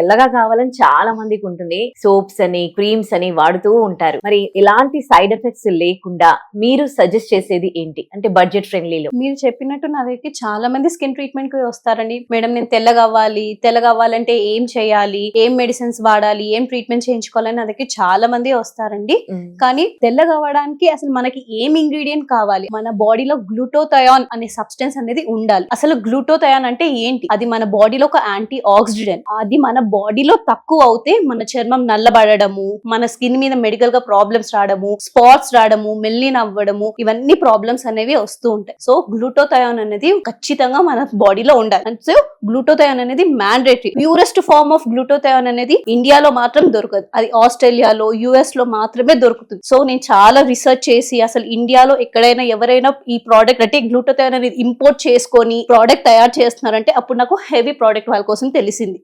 తెల్లగా కావాలని చాలా మందికి ఉంటుంది. సోప్స్ అని క్రీమ్స్ అని వాడుతూ ఉంటారు. మరి ఇలాంటి సైడ్ ఎఫెక్ట్స్ లేకుండా మీరు సజెస్ట్ చేసేది ఏంటి, అంటే బడ్జెట్ ఫ్రెండ్లీలో? మీరు చెప్పినట్టు నా దగ్గరికి చాలా మంది స్కిన్ ట్రీట్మెంట్ కి వస్తారండి. మేడం నేను తెల్లగా అవ్వాలంటే ఏం చేయాలి, ఏం మెడిసిన్స్ వాడాలి, ఏం ట్రీట్మెంట్ చేయించుకోవాలని నా దగ్గరికి చాలా మంది వస్తారండి. కానీ తెల్లగా అవ్వడానికి అసలు మనకి ఏం ఇంగ్రీడియంట్ కావాలి, మన బాడీలో గ్లూటోథయాన్ అనే సబ్స్టెన్స్ అనేది ఉండాలి. అసలు గ్లూటోథయాన్ అంటే ఏంటి? అది మన బాడీలో ఒక యాంటీ ఆక్సిడెంట్. అది మన బాడీలో తక్కువ అవుతే మన చర్మం నల్లబడము, మన స్కిన్ మీద మెడికల్ గా ప్రాబ్లమ్స్ రావడము, స్పాట్స్ రావడము, మెల్లిన అవ్వడము, ఇవన్నీ ప్రాబ్లమ్స్ అనేవి వస్తూ ఉంటాయి. సో గ్లూటోథయాన్ అనేది ఖచ్చితంగా మన బాడీలో ఉండాలి. సో గ్లూటోథయాన్ అనేది mandatory. Purest form of glutathione అనేది ఇండియాలో మాత్రం దొరకదు, అది ఆస్ట్రేలియాలో US లో మాత్రమే దొరుకుతుంది. సో నేను చాలా రీసెర్చ్ చేసి అసలు ఇండియాలో ఎక్కడైనా ఎవరైనా ఈ ప్రోడక్ట్ అంటే గ్లూటోథయాన్ అనేది ఇంపోర్ట్ చేసుకొని ప్రోడక్ట్ తయారు చేస్తున్నారంటే అప్పుడు నాకు హెవీ ప్రోడక్ట్ వాళ్ళ కోసం తెలిసింది.